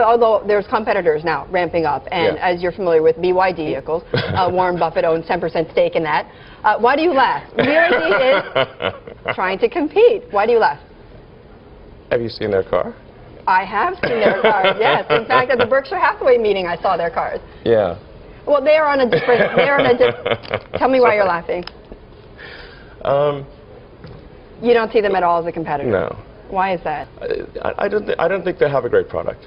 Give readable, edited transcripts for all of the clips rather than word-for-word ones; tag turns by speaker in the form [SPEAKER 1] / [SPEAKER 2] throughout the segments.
[SPEAKER 1] although there's competitors now ramping up, and as you're familiar with BYD vehicles, Warren Buffett owns 10% stake in that. Why do you laugh? BYD is trying to compete. Why do you laugh?
[SPEAKER 2] Have you seen their car?
[SPEAKER 1] I have seen their cars, yes. In fact, at the Berkshire Hathaway meeting, I saw their cars.
[SPEAKER 2] Yeah.
[SPEAKER 1] Well, they are on a different, tell me why you're laughing. You don't see them at all as a competitor?
[SPEAKER 2] No.
[SPEAKER 1] Why is that?
[SPEAKER 2] I don't think they have a great product.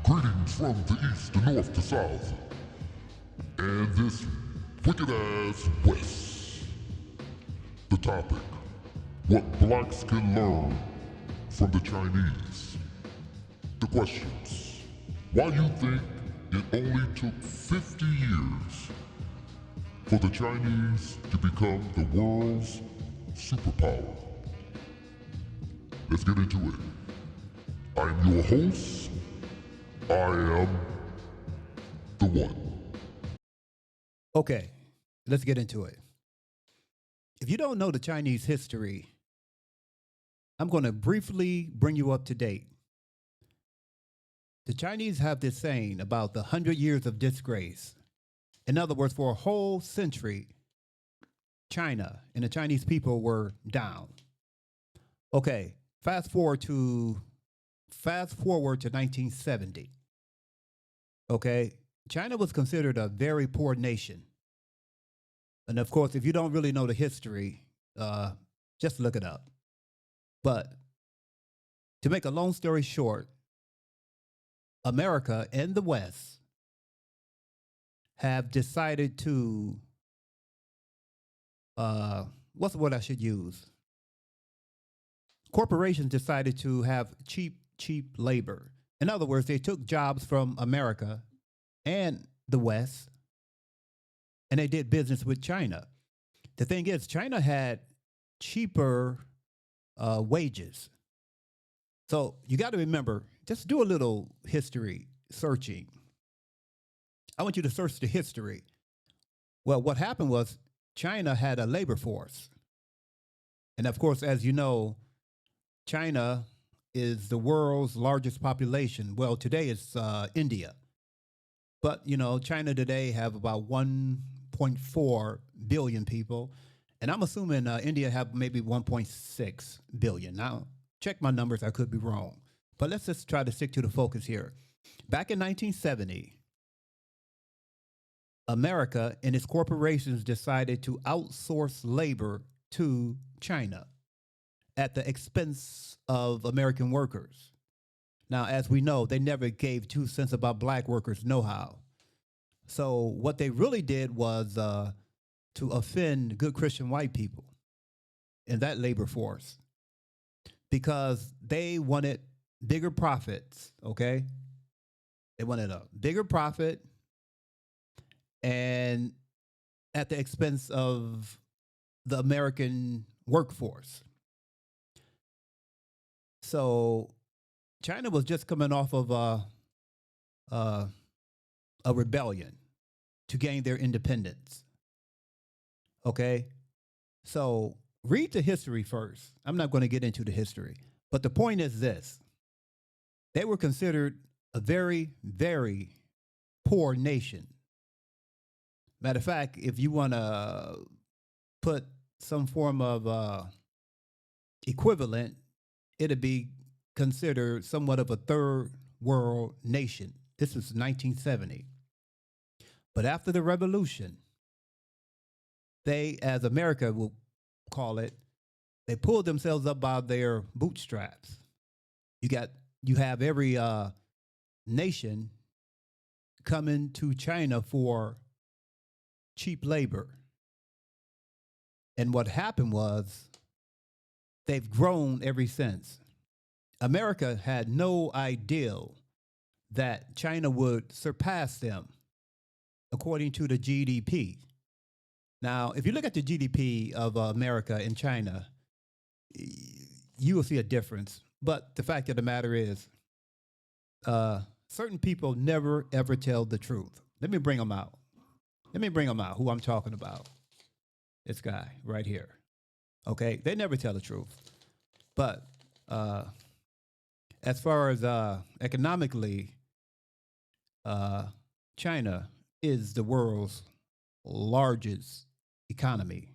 [SPEAKER 3] Greetings from the east to north to south, and this wicked-ass west. The topic, what blacks can learn from the Chinese. The questions, why you think it only took 50 years for the Chinese to become the world's superpower. Let's get into it. I'm your host, I am the one.
[SPEAKER 4] Okay, let's get into it. If you don't know the Chinese history, I'm going to briefly bring you up to date. The Chinese have this saying about the 100 years of disgrace. In other words, for a whole century, China and the Chinese people were down. Okay, fast forward to 1970. Okay, China was considered a very poor nation. And of course, if you don't really know the history, just look it up. But to make a long story short, America and the West have decided to, what's the word I should use? Corporations decided to have cheap labor. In other words, they took jobs from America and the West, and they did business with China. The thing is, China had cheaper wages. So you got to remember, just do a little history searching. I want you to search the history. Well, what happened was China had a labor force. And of course, as you know, China is the world's largest population. Well, today it's India. But, you know, China today have about 1.4 billion people. And I'm assuming India have maybe 1.6 billion. Now, check my numbers. I could be wrong. But let's just try to stick to the focus here. Back in 1970, America and its corporations decided to outsource labor to China at the expense of American workers. Now, as we know, they never gave 2 cents about black workers' know-how. So what they really did was to offend good Christian white people in that labor force because they wanted bigger profits, okay? They wanted a bigger profit and at the expense of the American workforce. So China was just coming off of a rebellion to gain their independence. Okay? So read the history first. I'm not going to get into the history. But the point is this. They were considered a very, very poor nation. Matter of fact, if you want to put some form of equivalent, it'd be considered somewhat of a third world nation. This was 1970. But after the revolution, they, as America will call it, they pulled themselves up by their bootstraps. You have every nation coming to China for cheap labor. And what happened was they've grown ever since. America had no idea that China would surpass them according to the GDP. Now, if you look at the GDP of America and China, you will see a difference. But the fact of the matter is, certain people never, ever tell the truth. Let me bring them out. Who I'm talking about. This guy right here. Okay? They never tell the truth. But as far as economically, China is the world's largest economy.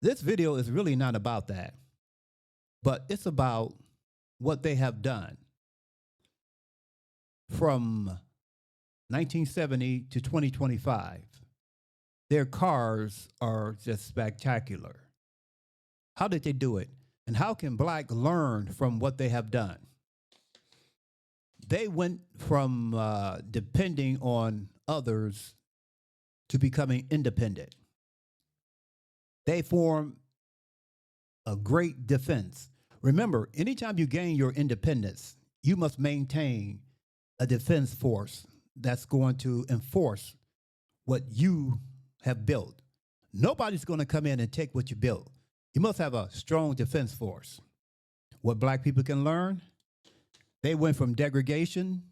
[SPEAKER 4] This video is really not about that, but it's about what they have done from 1970 to 2025. Their cars are just spectacular. How did they do it? And how can black learn from what they have done? They went from depending on others to becoming independent. They formed a great defense. Remember, anytime you gain your independence, you must maintain a defense force that's going to enforce what you have built. Nobody's going to come in and take what you built. You must have a strong defense force. What black people can learn, they went from degradation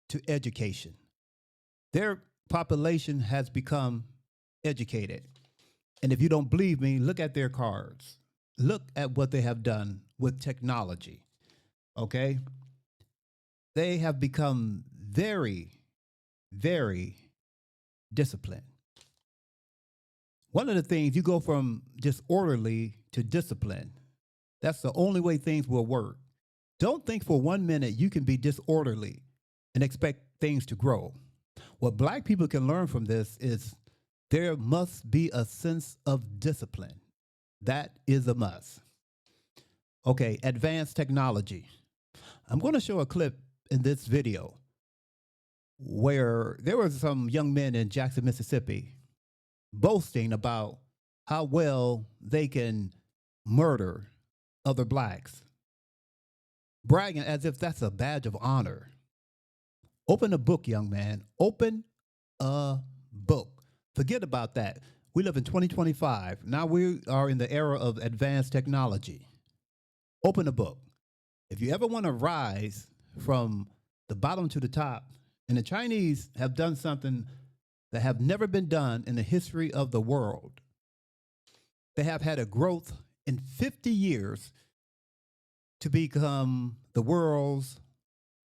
[SPEAKER 4] to education. Their population has become educated. And if you don't believe me, look at their cars. Look at what they have done with technology. Okay? They have become very, very disciplined. One of the things, you go from disorderly to discipline. That's the only way things will work. Don't think for 1 minute you can be disorderly and expect things to grow. What black people can learn from this is there must be a sense of discipline. That is a must. Okay, advanced technology. I'm going to show a clip in this video where there were some young men in Jackson, Mississippi, boasting about how well they can murder other blacks, bragging as if that's a badge of honor. Open a book, young man. Open a book. Forget about that. We live in 2025. Now we are in the era of advanced technology. Open a book. If you ever want to rise from the bottom to the top, And the Chinese have done something that have never been done in the history of the world. They have had a growth in 50 years to become the world's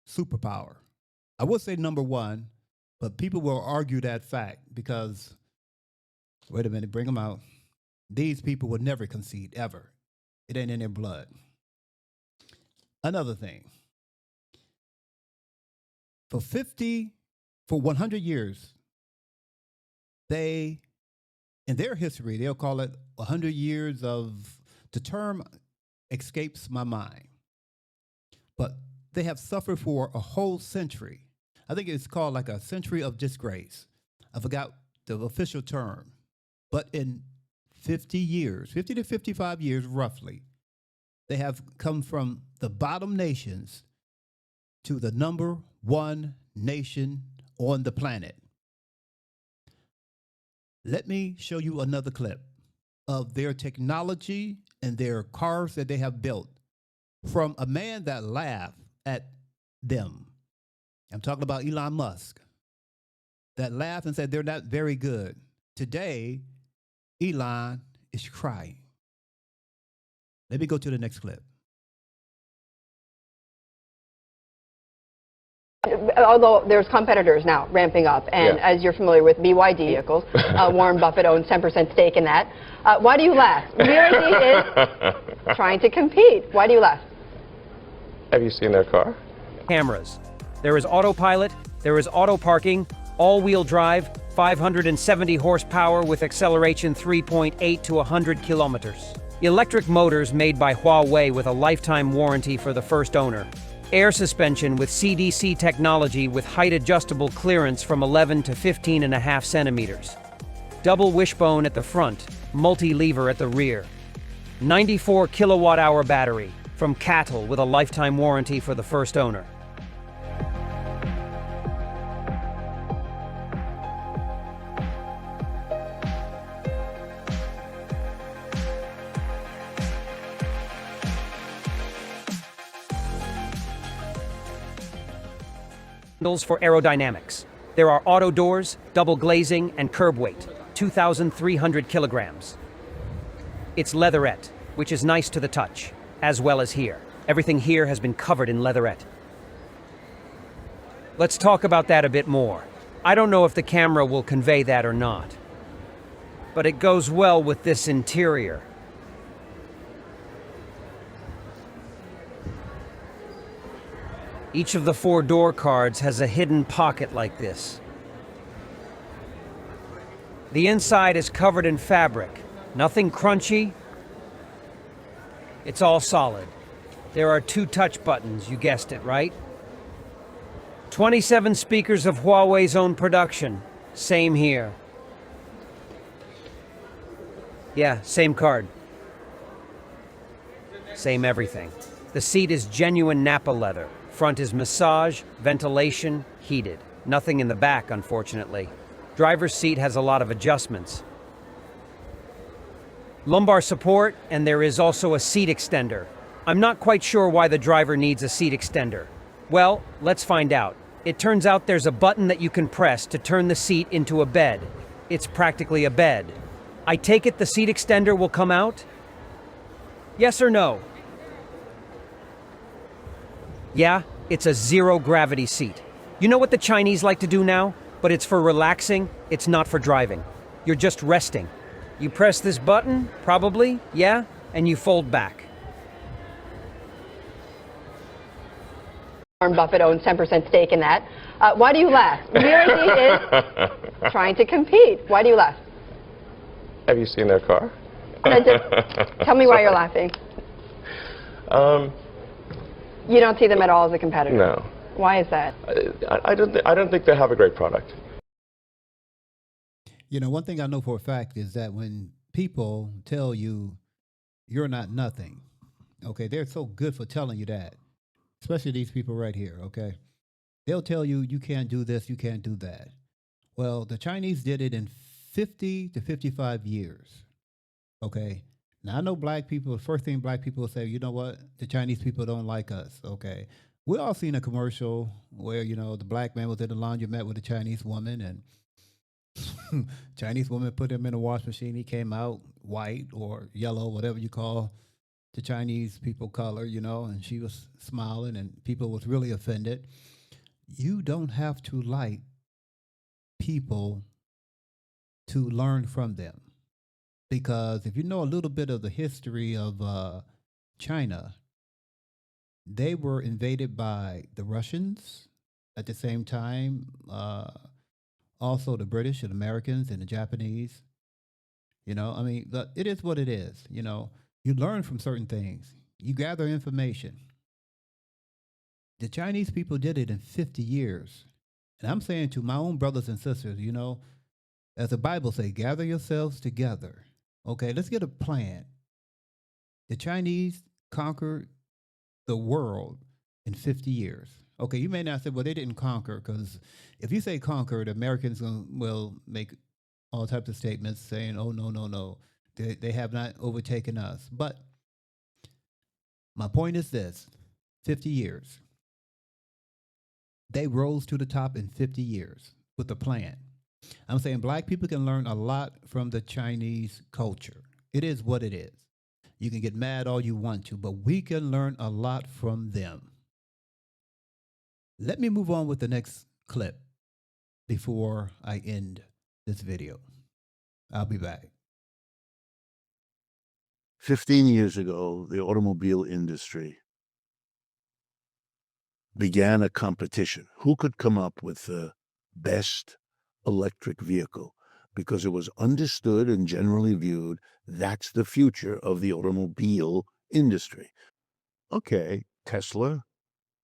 [SPEAKER 4] superpower. I would say number one, but people will argue that fact because, wait a minute, bring them out. These people would never concede, ever. It ain't in their blood. Another thing, for 100 years, in their history, they'll call it 100 years of, the term escapes my mind, but they have suffered for a whole century. I think it's called like a century of disgrace. I forgot the official term, but in 50 years, 50 to 55 years roughly, they have come from the bottom nations to the number one nation on the planet. Let me show you another clip of their technology and their cars that they have built from a man that laughed at them. I'm talking about Elon Musk, that laughed and said they're not very good. Today, Elon is crying. Let me go to the next clip.
[SPEAKER 1] Although there's competitors now ramping up, and as you're familiar with BYD vehicles, Warren Buffett owns 10% stake in that. Why do you laugh? BYD is trying to compete. Why do you laugh?
[SPEAKER 2] Have you seen their car?
[SPEAKER 5] Cameras. There is autopilot, there is auto parking, all-wheel drive, 570 horsepower with acceleration 3.8 to 100 kilometers. Electric motors made by Huawei with a lifetime warranty for the first owner. Air suspension with CDC technology with height-adjustable clearance from 11 to 15.5 centimeters. Double wishbone at the front, multi-lever at the rear. 94 kilowatt-hour battery from CATL with a lifetime warranty for the first owner. For aerodynamics. There are auto doors, double glazing, and curb weight, 2,300 kilograms. It's leatherette, which is nice to the touch, as well as here. Everything here has been covered in leatherette. Let's talk about that a bit more. I don't know if the camera will convey that or not, but it goes well with this interior. Each of the 4 door cards has a hidden pocket like this. The inside is covered in fabric. Nothing crunchy. It's all solid. There are 2 touch buttons, you guessed it, right? 27 speakers of Huawei's own production. Same here. Yeah, same card. Same everything. The seat is genuine Nappa leather. Front is massage, ventilation, heated. Nothing in the back, unfortunately. Driver's seat has a lot of adjustments. Lumbar support, and there is also a seat extender. I'm not quite sure why the driver needs a seat extender. Well, let's find out. It turns out there's a button that you can press to turn the seat into a bed. It's practically a bed. I take it the seat extender will come out? Yes or no? Yeah, it's a zero-gravity seat. You know what the Chinese like to do now? But it's for relaxing, it's not for driving. You're just resting. You press this button, probably, yeah, and you fold back.
[SPEAKER 1] Warren Buffett owns 10% stake in that. Why do you laugh? BYD is trying to compete. Why do you laugh?
[SPEAKER 2] Have you seen their car?
[SPEAKER 1] Tell me why you're laughing. You don't see them at all as a competitor?
[SPEAKER 2] No.
[SPEAKER 1] Why is that?
[SPEAKER 2] I don't think they have a great product.
[SPEAKER 4] You know, one thing I know for a fact is that when people tell you you're not nothing, okay, they're so good for telling you that, especially these people right here, okay? They'll tell you you can't do this, you can't do that. Well, the Chinese did it in 50 to 55 years, okay? Now, I know black people, the first thing black people say, you know what? The Chinese people don't like us, okay? We all seen a commercial where, you know, the black man was in the laundromat with a Chinese woman, and Chinese woman put him in a wash machine. He came out white or yellow, whatever you call the Chinese people color, you know, and she was smiling and people was really offended. You don't have to like people to learn from them. Because if you know a little bit of the history of China, they were invaded by the Russians at the same time, also the British and Americans and the Japanese. You know, I mean, but it is what it is. You know, you learn from certain things, you gather information. The Chinese people did it in 50 years. And I'm saying to my own brothers and sisters, you know, as the Bible says, gather yourselves together. Okay, let's get a plan. The Chinese conquered the world in 50 years. Okay, you may not say, well, they didn't conquer, because if you say conquer, the Americans will make all types of statements saying, oh, no, no, no, they have not overtaken us. But my point is this, 50 years. They rose to the top in 50 years with a plan. I'm saying black people can learn a lot from the Chinese culture. It is what it is. You can get mad all you want to, but we can learn a lot from them. Let me move on with the next clip before I end this video. I'll be back.
[SPEAKER 6] 15 years ago, the automobile industry began a competition. Who could come up with the best electric vehicle? Because it was understood and generally viewed that's the future of the automobile industry. Okay, Tesla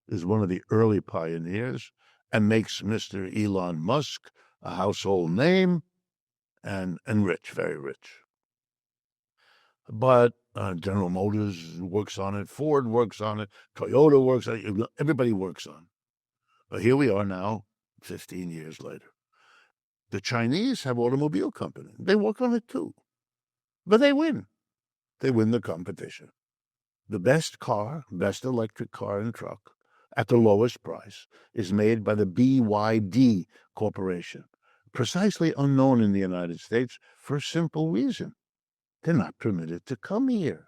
[SPEAKER 6] is one of the early pioneers and makes Mr. Elon Musk a household name and rich, very rich. But General Motors works on it, Ford works on it, Toyota works on it, everybody works on it. But here we are now, 15 years later. The Chinese have automobile companies. They work on it too. But they win. They win the competition. The best car, best electric car and truck, at the lowest price, is made by the BYD Corporation, precisely unknown in the United States for a simple reason. They're not permitted to come here.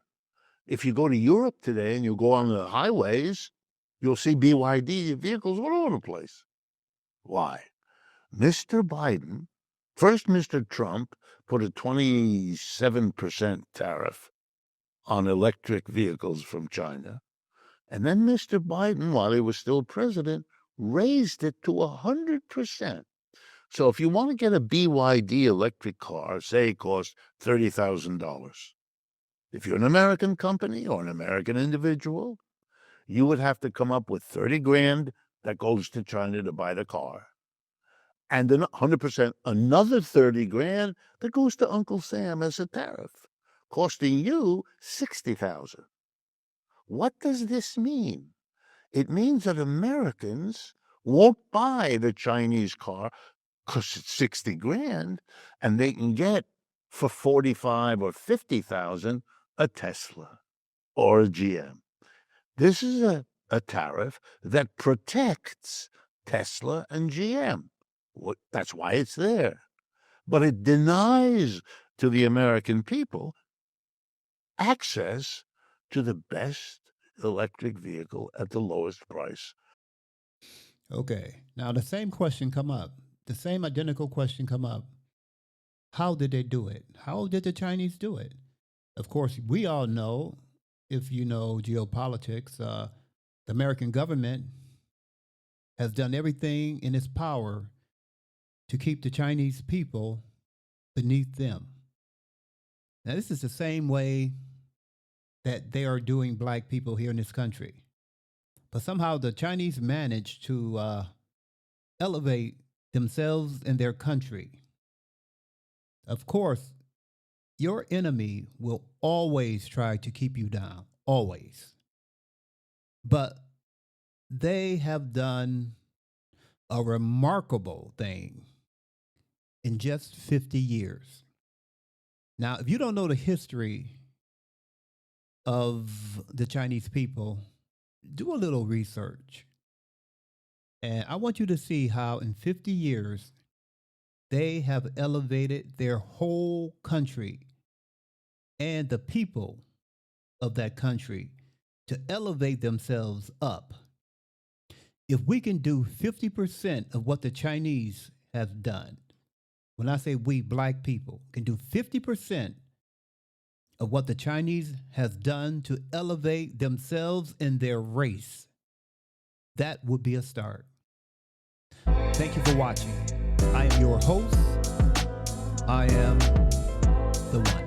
[SPEAKER 6] If you go to Europe today and you go on the highways, you'll see BYD vehicles all over the place. Why? Mr. Biden, first Mr. Trump, put a 27% tariff on electric vehicles from China. And then Mr. Biden, while he was still president, raised it to 100%. So if you want to get a BYD electric car, say it costs $30,000. If you're an American company or an American individual, you would have to come up with 30 grand that goes to China to buy the car. And then 100%, another 30 grand that goes to Uncle Sam as a tariff, costing you 60,000. What does this mean? It means that Americans won't buy the Chinese car because it's 60 grand, and they can get for 45 or 50,000 a Tesla or a GM. This is a tariff that protects Tesla and GM. That's why it's there. But it denies to the American people access to the best electric vehicle at the lowest price.
[SPEAKER 4] Okay, now the same question come up. The same identical question come up. How did they do it? How did the Chinese do it? Of course, we all know, if you know geopolitics, the American government has done everything in its power to keep the Chinese people beneath them. Now, this is the same way that they are doing black people here in this country. But somehow the Chinese managed to elevate themselves and their country. Of course, your enemy will always try to keep you down, always. But they have done a remarkable thing in just 50 years. Now, if you don't know the history of the Chinese people, do a little research. And I want you to see how in 50 years they have elevated their whole country and the people of that country to elevate themselves up. If we can do 50% of what the Chinese have done, when I say we, black people, can do 50% of what the Chinese has done to elevate themselves in their race, that would be a start. Thank you for watching. I am your host. I am the one.